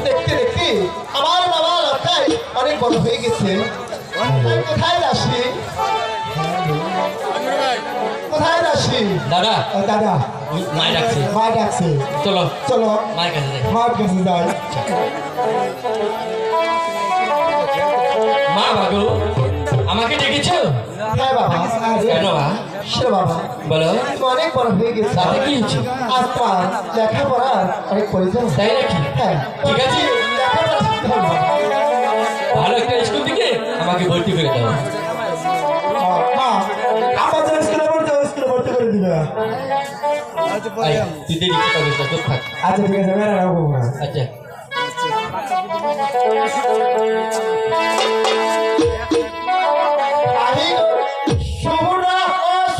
দেখতে দেখতে আমার বাবা লক্ষায় অনেক বড় হয়ে গেছে। কোথায় রাশি? কোথায় রাশি? দাদা দাদা মায় ডাকছে। মা ডাকছে। চলো চলো মায়ের কাছে যাই। মার কাছে যাই। মা বাবু আমাকে ডেকেছো? হ্যাঁ বাবা। কেন মা? শোনো বাবা, বলো। তুমি অনেক বড় হয়ে গেছে। তাতে কি হচ্ছে? আজ তোমার লেখাপড়ার অনেক প্রয়োজন। তাই নাকি? হ্যাঁ ঠিক আছে, লেখাপড়া শিখতে হবে বাবা। ভালো একটা স্কুল থেকে আমাকে ভর্তি করে দাও। মা আমাদের স্কুলে ভর্তি করে দিবে। আয়, তুই দেরি কি করিস না, চুপ থাক। আচ্ছা ঠিক আছে, মেরা রাখবো না। আচ্ছা আহি শুভরা ও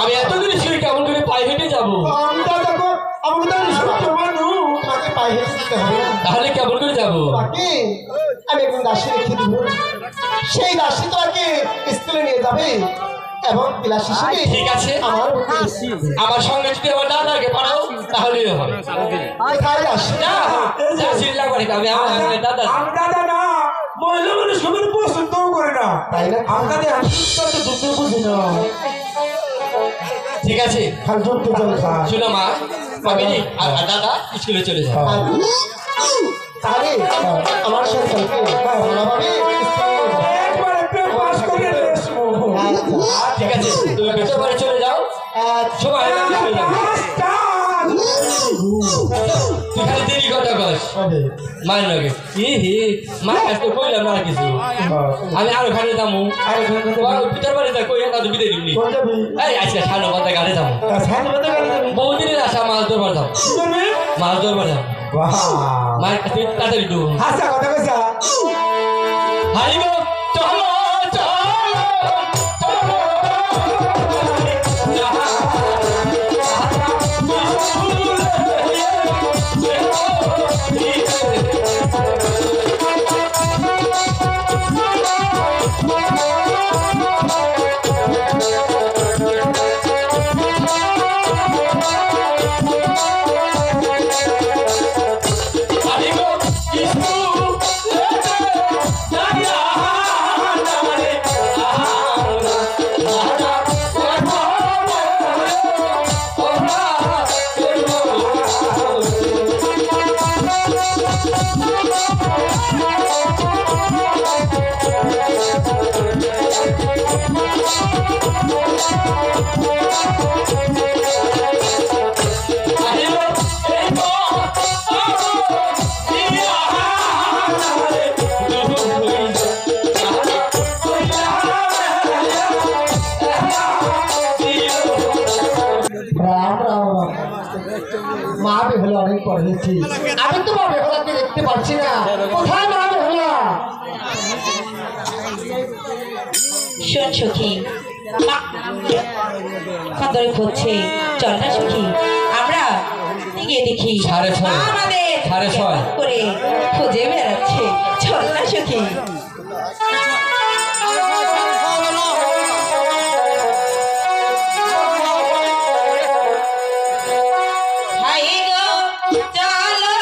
আমি এতদিন শুয়ে কেমন করে পায়ে হেঁটে যাবো? তাহলে কেমন করে যাবো? আমি একজন দাসী রেখে দিব, সেই দাসী তোমাকে স্কুলে নিয়ে যাবে এবং ক্লাস শেষে ঠিক আছে, আমার সঙ্গে যদি আমার দাদাকে পাঠাও তাহলেই হবে। কোথায় দাসী? না চিল্লা করে আমি দাদা দাদা না মহিলা মানুষ সবাই পছন্দ করে না, তাই না? আমাদের দুটো বুঝি না। ঠিক আছে, খালি যুক্ত জল খায়। শোনো মা, আমি আর দাদা স্কুলে চলে যাও। তাহলে আমার সন্তানকে ভালোভাবে ঠিক আছে, তুমি ভেতর বাড়ি চলে যাও, সবাই চলে যাও। তুই খালি দেরি কথা কস মায়ের লগে। মায়ের কাছে তো কইলাম না কিছু, আমি আরো ঘাটে যাবো, ভিতর বাড়ি যা কই তাদের বিদায় দিবনি। এই আজকে সাড়ে 9টায় ঘাটে যাবো, বহুদিনের আশা মাছ ধরবার যাবো, মাছ ধরবার যাবো। মায়ের কাছে তাড়াতাড়ি ডুবো। হাসা কথা কইছা হারিব চলো করেছি। আমি তো মা বেহুলাকে দেখতে পাচ্ছি না, কোথায় মা বেহুলা? শোন সখী, কদরে হচ্ছে, চল না সখী আমরা গিয়ে দেখি সাড়ে ছয়। আমাদের সাড়ে ছয়। কেমন করে খুঁজে বেড়াচ্ছে, চল না সখী। হাই গো চলো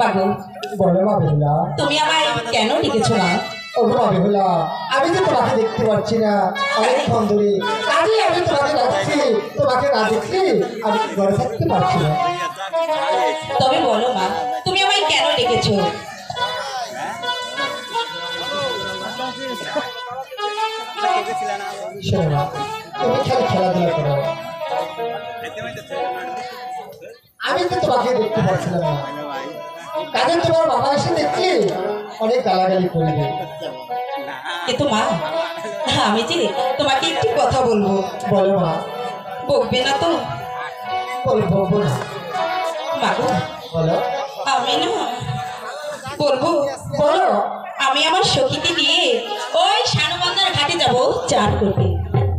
মাগো, বলো মা বেহুলা, তুমি আমায় কেন ডেকেছো না? ও মা বেহুলা, আমি তো তোমাকে দেখতে পাচ্ছি না অনেকক্ষণ ধরে। আমি তোমাকে ডাকছি, তোমাকে না দেখছি আমি ঘরে থাকতে পারছি না। তবে বলো মা, তুমি আমায় কেন ডেকেছো? শোনো মা, তুমি খালি খেলাধুলা করো, আমি তো তোমাকে দেখতে পাচ্ছিলাম না। কাজে তোমার বাবা এসে দেখছি অনেক গালাগালি করবে। কিন্তু মা, আমি যে তোমাকে একটি কথা বলবো। বলো মা। বকবে না তো? বলবো না, মাগো বলো আমি না বলবো বলো আমি আমার সখীকে নিয়ে ওই শানুবন্ধার ঘাটে যাব চান করতে।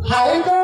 হাই গো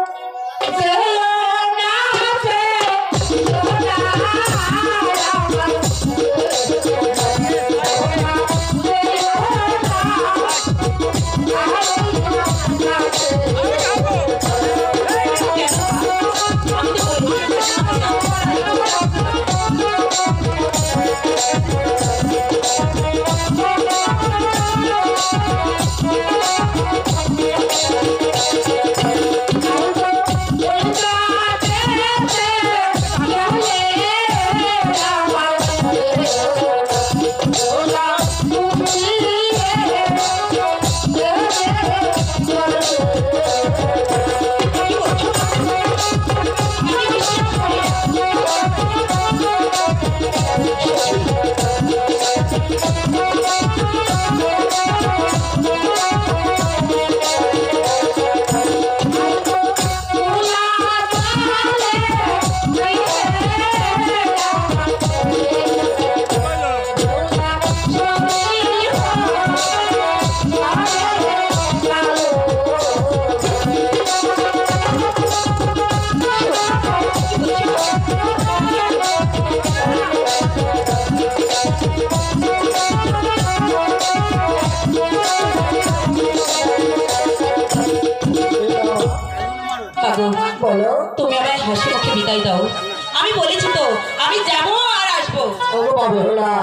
বলো তুমি আমার হাসি মুখে বিদায় দাও। আমি বলেছি তো আমি যাবো আর আসবো। ওগো বাবুরা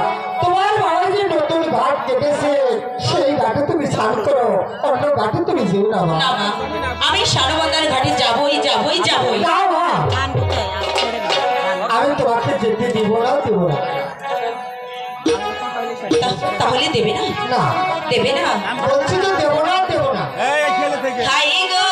তোমার বাবা যে নতুন ঘাট কেটেছে সেই ঘাটে তুমি স্নান করো, অন্য ঘাটে তুমি যেও না মা। না মা, আমি শানুবন্ধার ঘাটে যাবই যাবই যাবই। না মা, আমি তোমাকে যেতে দিব না দেব না। তাহলে দেবে না? না দেবে না? বলছি তো দেব না দেব না। হাই গো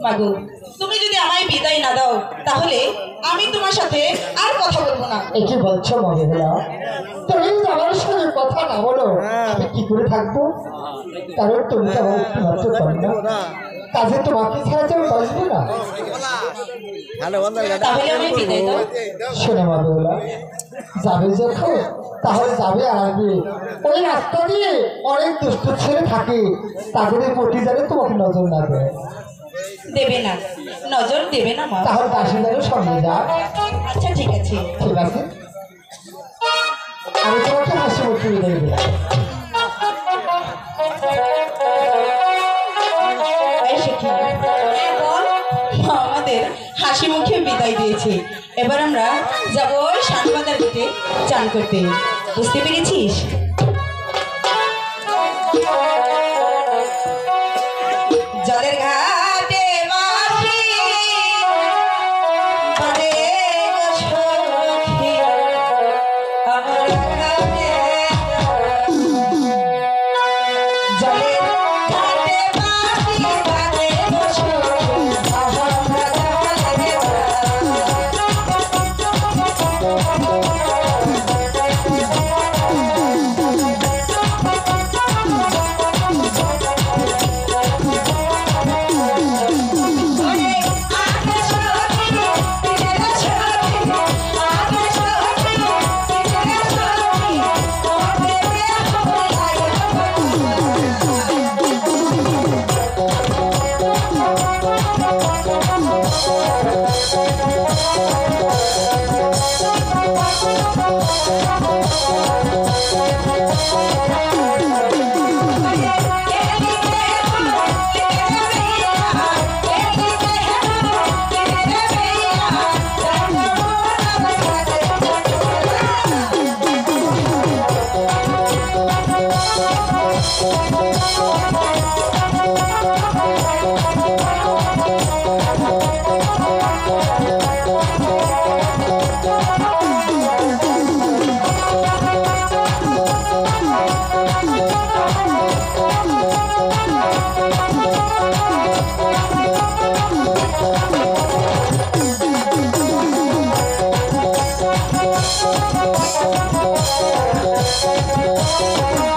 মাগো তুমি যদি আমায় বিদায় না দাও তাহলে আমি তোমার সাথে আর কথা বলবো না। এই কি বলছো মহিলা, তুমি যদি আমার সঙ্গে কথা না বলো আমি কি করে থাকবো? কারণ তুমি তো আমার একটু কন্যা, কাজে তোমাকে ছাড়া যে আমি বাঁচবো না। তাহলে আমি বিদায় দাও। শোনো মহিলা, যাবে যখন তাহলে যাবে আর আসবে। ওই রাস্তা দিয়ে অনেক দুষ্ট ছেলে থাকে, তাদের প্রতি যাবে তোমাকে নজর না দেয়। দেবে না, নজর দেবে না মা। তাহলে দাসী যাবে সঙ্গে যা। আচ্ছা ঠিক আছে। ঠিক আছে, আমি তোমাকে হাসি মুখে বিদায় দেবো। এই সখী, মা আমাদের হাসি মুখে বিদায় দিয়েছে। এবার আমরা যাবো ওই শানবাজার ঘাটে চান করতে। বুঝতে পেরেছিস? জলের ঘাটে বাসি বাজে গো সখী, আমার ঘাটে জলের ঘাটে বাসি বাজে গো সখী, আমার ঘাটে Thank you.